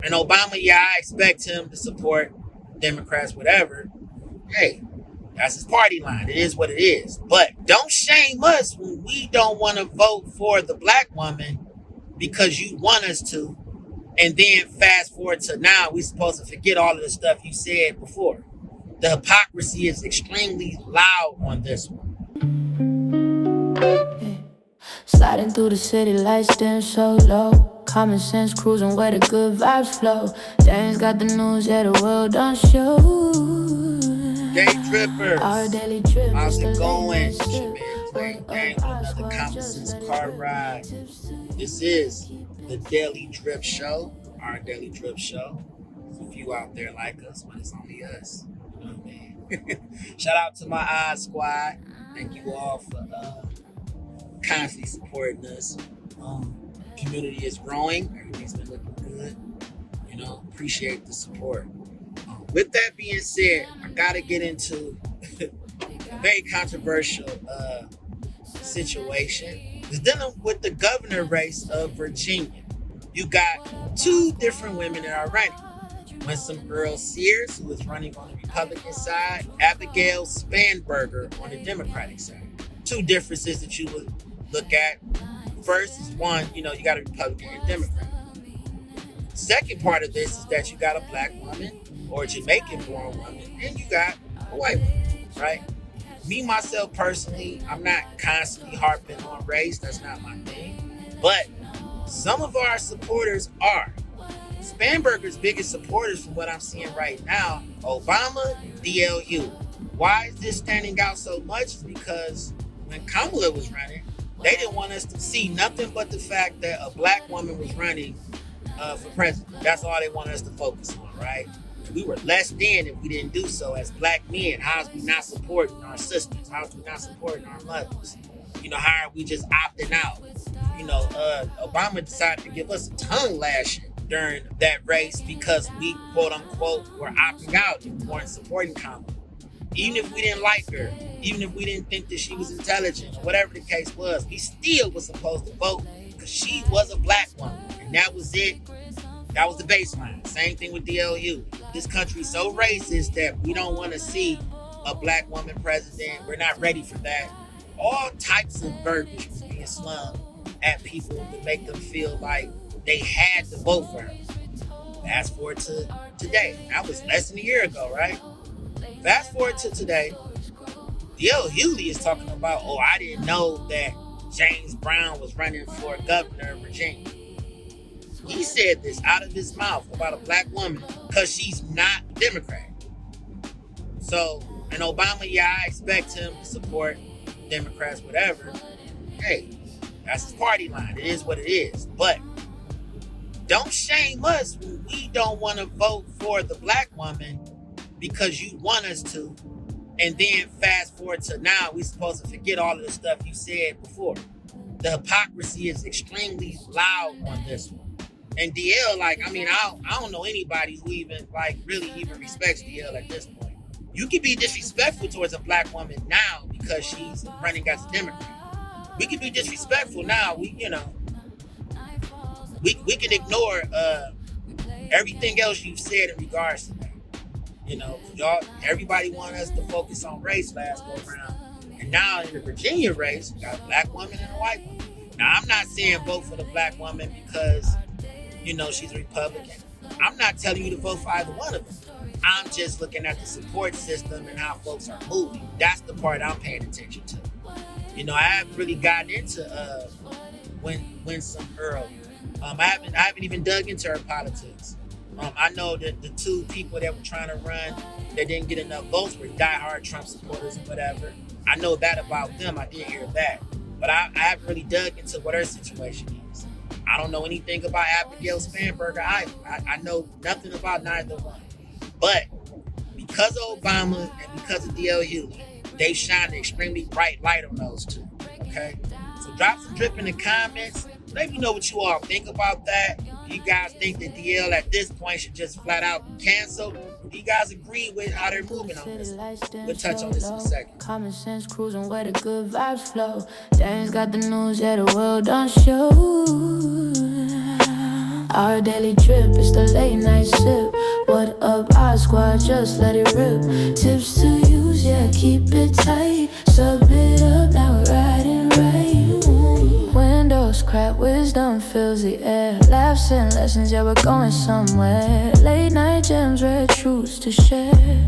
And Obama, yeah, I expect him to support Democrats, whatever. Hey, that's his party line. It is what it is. But don't shame us when we don't want to vote for the black woman because you want us to. And then fast forward to now, we're supposed to forget all of the stuff you said before. The hypocrisy is extremely loud on this one. Sliding through the city, lights dim so low. Common sense cruising where the good vibes flow. Dane's got the news, yeah, the world don't show. Day Drippers, Our daily trip, how's just it a going? late It's your night man trip. Plain Dane with another Common Sense car ride. This is the Daily Drip Show, our Daily Drip Show. There's a few out there like us, but it's only us. You know what I mean? Shout out to my Odd Squad. Thank you all for constantly supporting us. Community is growing. Everything's been looking good. You know, appreciate the support. With that being said, I gotta get into a very controversial situation. It's dealing with the governor race of Virginia. You got two different women that are running. Winsome Earl Sears, who is running on the Republican side, Abigail Spanberger on the Democratic side. Two differences that you would look at. First is one, you got a Republican and Democrat. Second part of this is that you got a black woman or a Jamaican-born woman, and you got a white woman, right? Me, myself, personally, I'm not constantly harping on race. That's not my thing. But some of our supporters are. Spanberger's biggest supporters, from what I'm seeing right now, Obama, D.L. Hughley. Why is this standing out so much? Is because when Kamala was running, they didn't want us to see nothing but the fact that a black woman was running for president. That's all they wanted us to focus on, right? We were less than if we didn't do so as black men. How's we not supporting our sisters? How's we not supporting our mothers? How are we just opting out? Obama decided to give us a tongue lashing during that race because we, quote unquote, were opting out and weren't supporting Kamala. Even if we didn't like her, even if we didn't think that she was intelligent, or whatever the case was, we still was supposed to vote because she was a black woman. And that was it. That was the baseline. Same thing with D.L. Hughley. This country's so racist that we don't want to see a black woman president. We're not ready for that. All types of verbiage was being slung at people to make them feel like they had to vote for her. Fast forward to today. That was less than a year ago, right? Fast forward to today. D.L. Hughley is talking about, I didn't know that James Brown was running for governor of Virginia. He said this out of his mouth about a black woman because she's not Democrat. So, and Obama, yeah, I expect him to support Democrats, whatever. Hey, that's his party line. It is what it is. But don't shame us when we don't want to vote for the black woman because you want us to. And then fast forward to now, we're supposed to forget all of the stuff you said before. The hypocrisy is extremely loud on this one. And DL, I don't know anybody who even, really even respects DL at this point. You can be disrespectful towards a black woman now because she's running as a Democrat. We can be disrespectful now. We can ignore everything else you've said in regards to that. Everybody wanted us to focus on race last go around. And now in the Virginia race, we got a black woman and a white woman. Now, I'm not saying vote for the black woman because, she's a Republican. I'm not telling you to vote for either one of them. I'm just looking at the support system and how folks are moving. That's the part I'm paying attention to. I haven't really gotten into Winsome Earl. I haven't even dug into her politics. I know that the two people that were trying to run that didn't get enough votes were diehard Trump supporters or whatever. I know that about them. I did hear that. But I haven't really dug into what her situation is. I don't know anything about Abigail Spanberger either. I know nothing about neither one. But because of Obama and because of D.L. Hughley, they shine an extremely bright light on those two. Okay? So drop some drip in the comments. Let me know what you all think about that. Do you guys think that DL at this point should just flat out be canceled? Do you guys agree with how they're moving on this? We'll touch on this in a second. Common sense cruising where the good vibes flow. Dane's got the news, yeah, the world don't show. Our daily drip is the late night sip. What up, our squad, just let it rip. Tips to use, yeah, keep it tight. Sub it up, now we're riding right. Windows crack, wisdom fills the air. Laughs and lessons, yeah, we're going somewhere. Late night gems, rare truths to share.